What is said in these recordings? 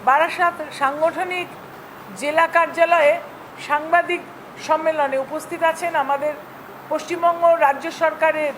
বারাসাত সাংগঠনিক জেলা কার্যালয়ে সাংবাদিক সম্মেলনে উপস্থিত আছেন আমাদের পশ্চিমবঙ্গ রাজ্য সরকারের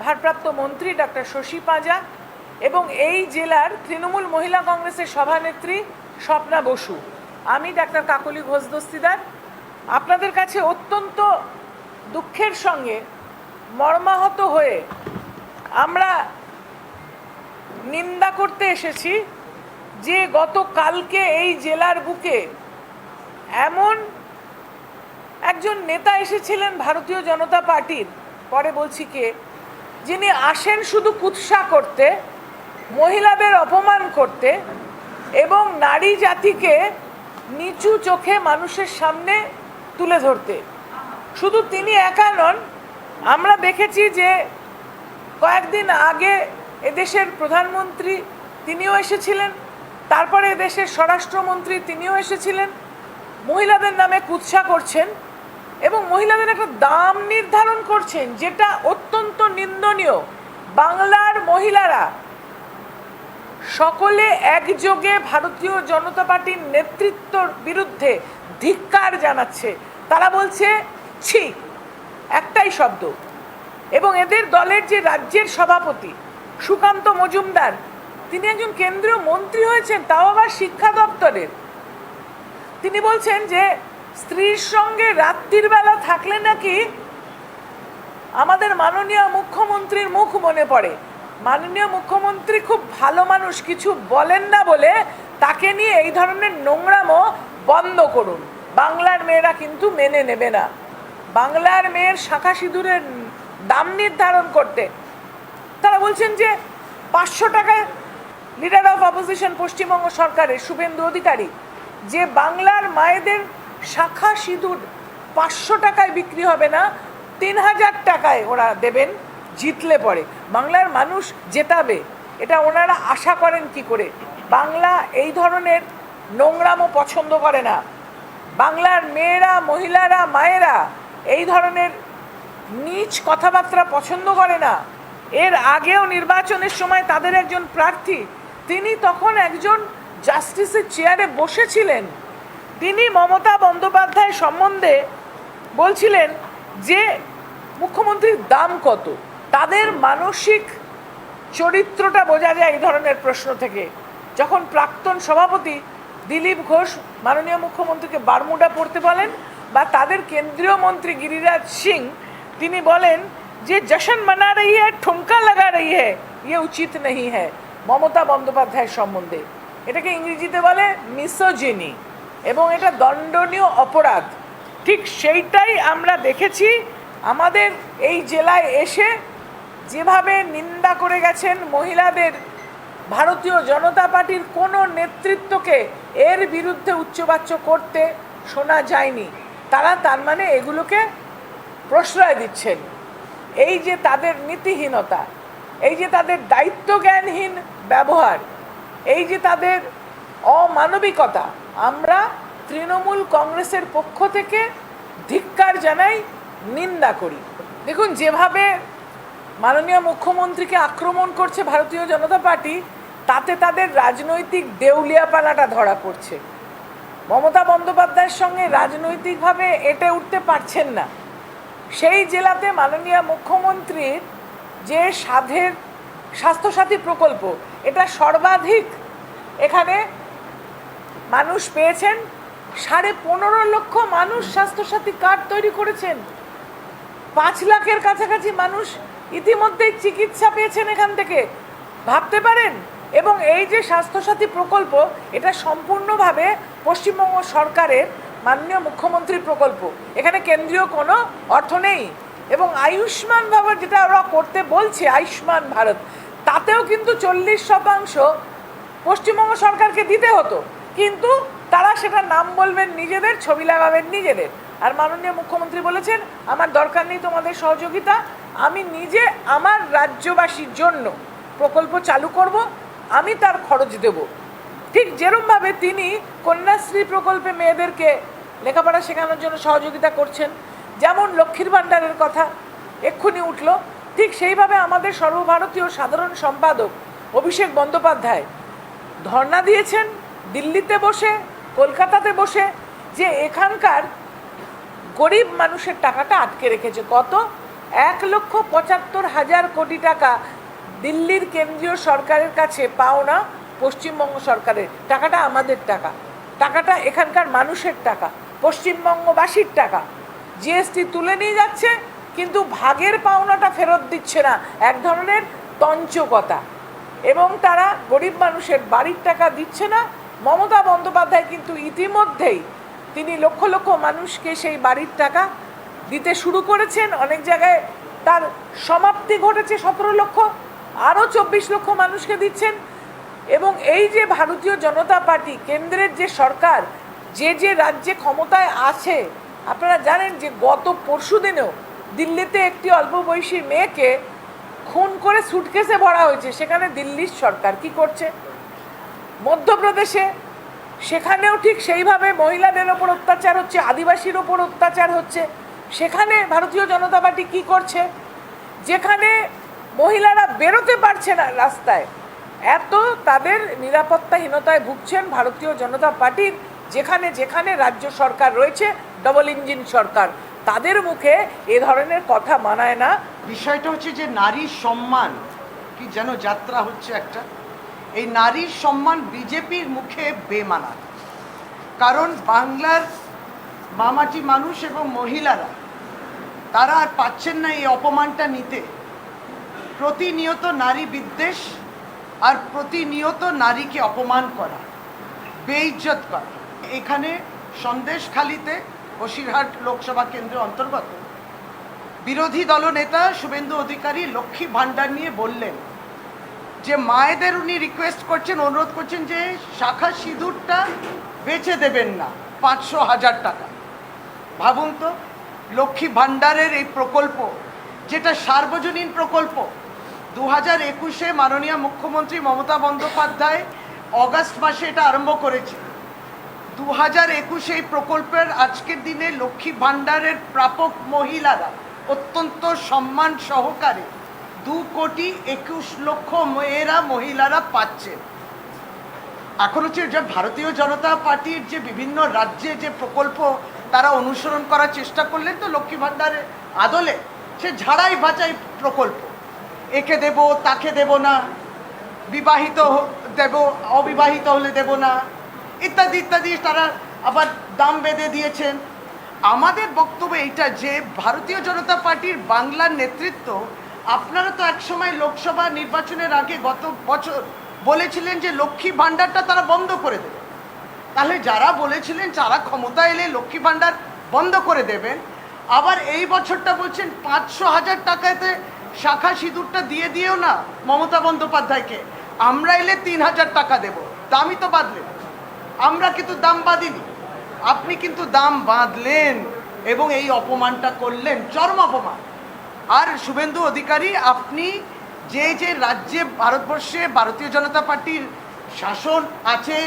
ভারপ্রাপ্ত মন্ত্রী ডক্টর শশী পাঁজা এবং এই জেলার তৃণমূল মহিলা কংগ্রেসের সভানেত্রী স্বপ্না বসু। আমি ডাক্তার কাকলি ঘোষ দস্তিদার আপনাদের কাছে অত্যন্ত দুঃখের সঙ্গে মর্মাহত হয়ে আমরা নিন্দা করতে এসেছি যে গতকালকে এই জেলার বুকে এমন একজন নেতা এসেছিলেন ভারতীয় জনতা পার্টির, পরে বলছি কে, যিনি আসেন শুধু কুৎসা করতে, মহিলাদের অপমান করতে এবং নারী জাতিকে নিচু চোখে মানুষের সামনে তুলে ধরতে। শুধু তিনি একা নন, আমরা দেখেছি যে কয়েকদিন আগে এদেশের প্রধানমন্ত্রী তিনিও এসেছিলেন, তারপরে এদেশের স্বরাষ্ট্রমন্ত্রী তিনিও এসেছিলেন, মহিলাদের নামে কুৎসা করছেন এবং মহিলাদের একটা দাম নির্ধারণ করছেন যেটা অত্যন্ত নিন্দনীয়। বাংলার মহিলারা সকলে একযোগে ভারতীয় জনতা পার্টির নেতৃত্বর বিরুদ্ধে ধিক্কার জানাচ্ছে। তারা বলছে ছি, একটাই শব্দ। এবং এদের দলের যে রাজ্যের সভাপতি সুকান্ত মজুমদার, তিনি একজন কেন্দ্রীয় মন্ত্রী হয়েছেন, তাও আবার শিক্ষা দপ্তরের। তিনি বলছেন যে স্ত্রীর সঙ্গে রাত্রির বেলা থাকলে নাকি আমাদের মাননীয় মুখ্যমন্ত্রীর মুখ মনে পড়ে। মাননীয় মুখ্যমন্ত্রী খুব ভালো মানুষ, কিছু বলেন না বলে তাকে নিয়ে এই ধরনের নোংরামো বন্ধ করুন। বাংলার মেয়েরা কিন্তু মেনে নেবে না। বাংলার মেয়ের শাঁখা সিঁদুরের দাম নির্ধারণ করতে তারা বলছেন যে 500 টাকায় লিডার অফ অপোজিশন পশ্চিমবঙ্গ সরকারের শুভেন্দু অধিকারী যে বাংলার মায়েদের শাঁখা সিঁদুর 500 টাকায় বিক্রি হবে না, 3000 টাকায় ওরা দেবেন জিতলে পরে। বাংলার মানুষ জেতাবে, এটা ওনারা আশা করেন কি করে? বাংলা এই ধরনের নোংরামো পছন্দ করে না। বাংলার মেয়েরা, মহিলারা, মায়েরা এই ধরনের নীচ কথাবার্তা পছন্দ করে না। এর আগেও নির্বাচনের সময় তাদের একজন প্রার্থী, তিনি তখন একজন জাস্টিসের চেয়ারে বসেছিলেন, তিনি মমতা বন্দ্যোপাধ্যায় সম্বন্ধে বলছিলেন যে মুখ্যমন্ত্রীর দাম কত। তাদের মানসিক চরিত্রটা বোঝা যায় এই ধরনের প্রশ্ন থেকে। যখন প্রাক্তন সভাপতি দিলীপ ঘোষ মাননীয় মুখ্যমন্ত্রীকে বারমুডা পড়তে বলেন, বা তাদের কেন্দ্রীয় মন্ত্রী গিরিরাজ সিং তিনি বলেন যে জশন মানা রহি হ্যায়, ঠুমকা লাগা রহি হ্যায়, ইয়ে উচিত নেই হ্যায় মমতা বন্দ্যোপাধ্যায়ের সম্বন্ধে। এটাকে ইংরেজিতে বলে মিসোজিনি এবং এটা দণ্ডনীয় অপরাধ। ঠিক সেইটাই আমরা দেখেছি আমাদের এই জেলায় এসে যেভাবে নিন্দা করে গেছেন মহিলাদের। ভারতীয় জনতা পার্টির কোনো নেতৃত্বকে এর বিরুদ্ধে উচ্চবাচ্য করতে শোনা যায়নি। তারা তার মানে এগুলোকে প্রশ্রয় দিচ্ছেন। এই যে তাদের নীতিহীনতা, এই যে তাদের দায়িত্বজ্ঞানহীন ব্যবহার, এই যে তাদের অমানবিকতা, আমরা তৃণমূল কংগ্রেসের পক্ষ থেকে ধিক্কার জানাই, নিন্দা করি। দেখুন, যেভাবে মাননীয় মুখ্যমন্ত্রীকে আক্রমণ করছে ভারতীয় জনতা পার্টি, তাতে তাদের রাজনৈতিক দেউলিয়াপানাটা ধরা পড়ছে। মমতা বন্দ্যোপাধ্যায়ের সঙ্গে রাজনৈতিকভাবে এঁটে উঠতে পারছেন না। সেই জেলাতে মাননীয় মুখ্যমন্ত্রীর যে স্বাস্থ্যসাথী প্রকল্প, এটা সর্বাধিক এখানে মানুষ পেয়েছেন। 15.5 লক্ষ মানুষ স্বাস্থ্যসাথী কার্ড তৈরি করেছেন। 5 লাখের কাছাকাছি মানুষ ইতিমধ্যেই চিকিৎসা পেয়েছেন এখান থেকে, ভাবতে পারেন। এবং এই যে স্বাস্থ্যসাথী প্রকল্প, এটা সম্পূর্ণভাবে পশ্চিমবঙ্গ সরকারের মাননীয় মুখ্যমন্ত্রীর প্রকল্প, এখানে কেন্দ্রীয় কোনো অর্থ নেই। এবং আয়ুষ্মান ভারত যেটা ওরা করতে বলছে, আয়ুষ্মান ভারত, তাতেও কিন্তু 40% পশ্চিমবঙ্গ সরকারকে দিতে হতো, কিন্তু তারা সেটা নাম বলবেন নিজেদের, ছবি লাগাবেন নিজেদের। আর মাননীয় মুখ্যমন্ত্রী বলেছেন আমার দরকার নেই তোমাদের সহযোগিতা, আমি নিজে আমার রাজ্যবাসীর জন্য প্রকল্প চালু করব, আমি তার খরচ দেব। ঠিক যেরকমভাবে তিনি কন্যাশ্রী প্রকল্পে মেয়েদেরকে লেখাপড়া শেখানোর জন্য সহযোগিতা করছেন, যেমন লক্ষ্মীর ভাণ্ডারের কথা এক্ষুনি উঠল, ঠিক সেইভাবে আমাদের সর্বভারতীয় সাধারণ সম্পাদক অভিষেক বন্দ্যোপাধ্যায় ধর্ণা দিয়েছেন দিল্লিতে বসে, কলকাতাতে বসে, যে এখানকার গরিব মানুষের টাকাটা আটকে রেখেছে। কত? 1,75,000 কোটি টাকা দিল্লির কেন্দ্রীয় সরকারের কাছে পাওনা পশ্চিমবঙ্গ সরকারের। টাকাটা আমাদের টাকা, টাকাটা এখানকার মানুষের টাকা, পশ্চিমবঙ্গবাসীর টাকা। জিএসটি তুলে নিয়ে যাচ্ছে, কিন্তু ভাগের পাওনাটা ফেরত দিচ্ছে না। এক ধরনের তঞ্চকতা। এবং তারা গরিব মানুষের বাড়ির টাকা দিচ্ছে না। মমতা বন্দ্যোপাধ্যায় কিন্তু ইতিমধ্যেই তিনি লক্ষ লক্ষ মানুষকে সেই বাড়ির টাকা দিতে শুরু করেছেন। অনেক জায়গায় তার সমাপ্তি ঘটেছে, 17 লক্ষ, আরও 24 লক্ষ মানুষকে দিচ্ছেন। এবং এই যে ভারতীয় জনতা পার্টি, কেন্দ্রের যে সরকার, যে যে রাজ্যে ক্ষমতায় আছে, আপনারা জানেন যে গত পরশু দিনেও দিল্লিতে একটি অল্প বয়সী মেয়েকে খুন করে সুটকেসে ভরা হয়েছে। সেখানে দিল্লির সরকার কি করছে? মধ্যপ্রদেশে সেখানেও ঠিক সেইভাবে মহিলাদের ওপর অত্যাচার হচ্ছে, আদিবাসীর ওপর অত্যাচার হচ্ছে। সেখানে ভারতীয় জনতা পার্টি কি করছে? যেখানে মহিলারা বেরোতে পারছে না রাস্তায়, এত তাদের নিরাপত্তাহীনতায় ভুগছেন ভারতীয় জনতা পার্টির যেখানে যেখানে রাজ্য সরকার রয়েছে, ডবল ইঞ্জিন সরকার, তাদের মুখে এ ধরনের কথা মানায় না। বিষয়টা হচ্ছে যে নারীর সম্মান কি যেন যাত্রা হচ্ছে একটা। এই নারীর সম্মান বিজেপির মুখে বেমানান। কারণ বাংলার মামাটি মানুষ এবং মহিলারা তারা আর পাচ্ছেন না এই অপমানটা নিতে। প্রতিনিয়ত নারী বিদ্বেষ আর প্রতিনিয়ত নারীকে অপমান করা, বেইজ্জত করা। এখানে সন্দেশখালিতে, বসিরহাট লোকসভা কেন্দ্রের অন্তর্গত, বিরোধী দলনেতা শুভেন্দু অধিকারী লক্ষ্মী ভাণ্ডার নিয়ে বললেন যে মায়েদের উনি রিকোয়েস্ট করছেন, অনুরোধ করছেন যে শাখা সিঁদুরটা বেচে দেবেন না 500,000 টাকা। ভাবুন তো, লক্ষ্মী ভাণ্ডারের এই প্রকল্প, যেটা সার্বজনীন প্রকল্প, 2021-এ মাননীয় মুখ্যমন্ত্রী মমতা বন্দ্যোপাধ্যায় অগাস্ট মাসে এটা আরম্ভ করেছে। 2021 এই প্রকল্পের আজকের দিনে লক্ষ্মী ভাণ্ডারের প্রাপক মহিলারা অত্যন্ত সম্মান সহকারে 2,21,00,000 মেয়েরা, মহিলারা পাচ্ছেন। এখন হচ্ছে যে ভারতীয় জনতা পার্টির যে বিভিন্ন রাজ্যে যে প্রকল্প তারা অনুসরণ করার চেষ্টা করলেন, তো লক্ষ্মী ভাণ্ডারের আদলে সে ঝাড়াই বাছাই প্রকল্প, একে দেব তাকে দেব না, বিবাহিত দেব, অবিবাহিত হলে দেব না, ইত্যাদি ইত্যাদি তারা আবার দাম বেঁধে দিয়েছেন। আমাদের বক্তব্য এইটা যে ভারতীয় জনতা পার্টির বাংলার নেতৃত্ব, আপনারা তো একসময় লোকসভা নির্বাচনের আগে গত বছর বলেছিলেন যে লক্ষ্মী ভাণ্ডারটা তারা বন্ধ করে দেবে। তাহলে যারা বলেছিলেন যারা ক্ষমতা এলে লক্ষ্মী ভাণ্ডার বন্ধ করে দেবেন, আবার এই বছরটা বলছেন 500,000 টাকাতে শাখা সিঁদুরটা দিয়ে দিও না মমতা বন্দ্যোপাধ্যায়কে, আমরা এলে 3,000 টাকা দেব। দামই তো বাঁধলেন, আমরা কিন্তু দাম বাঁধিনি, আপনি কিন্তু দাম বাঁধলেন এবং এই অপমানটা করলেন, চরম অপমান। আর শুভেন্দু অধিকারী, আপনি যে যে রাজ্যে ভারতবর্ষে ভারতীয় জনতা পার্টির শাসন আছে,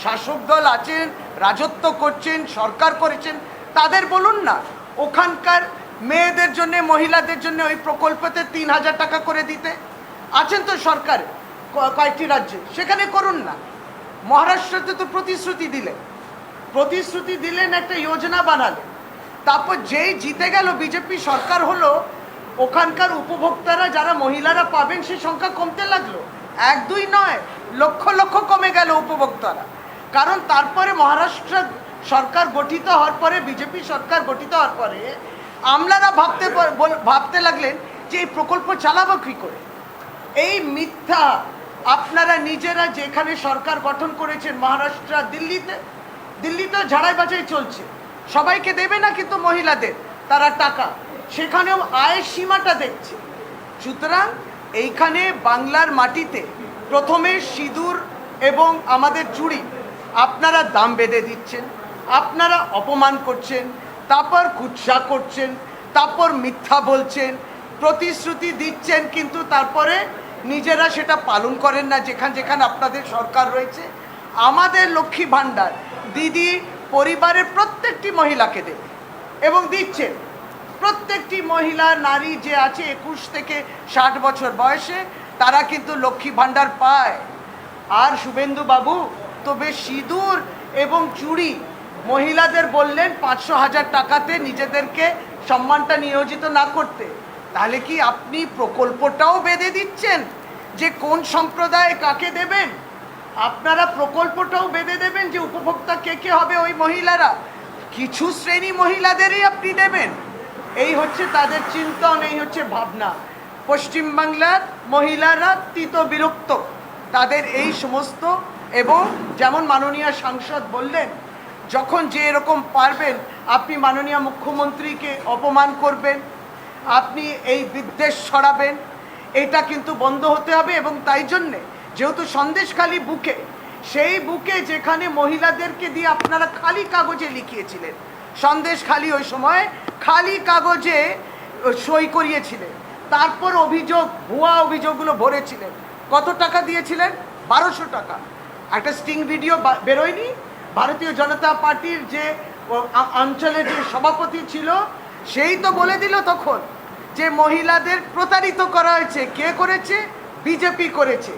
শাসক দল আছেন, রাজত্ব করছেন, সরকার করেছেন, তাদের বলুন না ওখানকার মেয়েদের জন্য, মহিলাদের জন্য ওই প্রকল্পতে 3,000 টাকা করে দিতে। আছেন তো সরকার কয়েকটি রাজ্যে, সেখানে করুন না। মহারাষ্ট্রতে তো প্রতিশ্রুতি দিলেন, একটা যোজনা বানালেন, তারপর যেই জিতে গেল বিজেপি সরকার হলো, ওখানকার উপভোক্তারা যারা মহিলারা পাবেন সে সংখ্যা কমতে লাগলো। 1-2 নয়, লক্ষ লক্ষ কমে গেল উপভোক্তারা। কারণ তারপরে মহারাষ্ট্র সরকার গঠিত হওয়ার পরে, বিজেপি সরকার গঠিত হওয়ার পরে আমলারা ভাবতে লাগলেন যে এই প্রকল্প চালাবো কী করে। এই মিথ্যা আপনারা নিজেরা যেখানে সরকার গঠন করেছেন, মহারাষ্ট্র, দিল্লিতে ঝাড়াই বাছাই চলছে, সবাইকে দেবে না কিন্তু মহিলাদের তারা টাকা, সেখানেও আয়ের সীমাটা দেখছে। সুতরাং এইখানে বাংলার মাটিতে প্রথমে সিঁদুর এবং আমাদের চুড়ি আপনারা দাম বেঁধে দিচ্ছেন, আপনারা অপমান করছেন, তারপর কুৎসা করছেন, তারপর মিথ্যা বলছেন, প্রতিশ্রুতি দিচ্ছেন, কিন্তু তারপরে নিজেরা সেটা পালন করেন না যেখানে আপনাদের সরকার রয়েছে। আমাদের লক্ষ্মী ভাণ্ডার দিদি পরিবারের প্রত্যেকটি মহিলাকে দেবে এবং দিচ্ছেন। প্রত্যেকটি মহিলা, নারী যে আছে 21 থেকে 60 বছর বয়সে, তারা কিন্তু লক্ষ্মী ভাণ্ডার পায়। আর শুভেন্দু বাবু, তবে সিঁদুর এবং চুড়ি মহিলাদের বললেন 500,000 টাকাতে নিজেদেরকে সম্মানটা নিয়োজিত না করতে। তাহলে কি আপনি প্রকল্পটাও বেঁধে দিচ্ছেন যে কোন সম্প্রদায় কাকে দেবেন? আপনারা প্রকল্পটাও বেঁধে দেবেন যে উপভোক্তা কে কে হবে ওই মহিলারা, কিছু শ্রেণী মহিলাদেরই আপনি দেবেন। এই হচ্ছে তাদের চিন্তন, এই হচ্ছে ভাবনা। পশ্চিমবাংলার মহিলারা তীত বিরক্ত তাদের এই সমস্ত, এবং যেমন মাননীয় সাংসদ বললেন, যখন যে এরকম পারবেন আপনি মাননীয় মুখ্যমন্ত্রীকে অপমান করবেন, আপনি এই বিদ্বেষ ছড়াবেন, এটা কিন্তু বন্ধ হতে হবে। এবং তাই জন্যে যেহেতু সন্দেশখালী বুকে, সেই বুকে যেখানে মহিলাদেরকে দিয়ে আপনারা খালি কাগজে লিখিয়েছিলেন, সন্দেশখালী ওই সময় খালি কাগজে সই করিয়েছিলেন, তারপর অভিযোগ, ভুয়া অভিযোগগুলো ভরেছিলেন, কত টাকা দিয়েছিলেন? 1200 টাকা। একটা স্টিং ভিডিও বেরোয়নি? ভারতীয় জনতা পার্টির যে অঞ্চলের যে সভাপতি ছিল সেই তো বলে দিল তখন যে মহিলাদের প্রতারিত করা হয়েছে। কে করেছে? বিজেপি করেছে।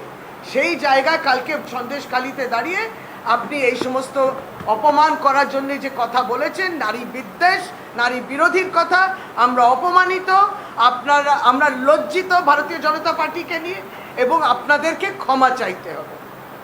সেই জায়গায় কালকে সন্দেশখালীতে দাঁড়িয়ে আপনি এই সমস্ত অপমান করার জন্য যে কথা বলেছেন, নারী বিদ্বেষ, নারী বিরোধীর কথা, আমরা অপমানিত, আমরা লজ্জিত ভারতীয় জনতা পার্টিকে নিয়ে, এবং আপনাদেরকে ক্ষমা চাইতে হবে।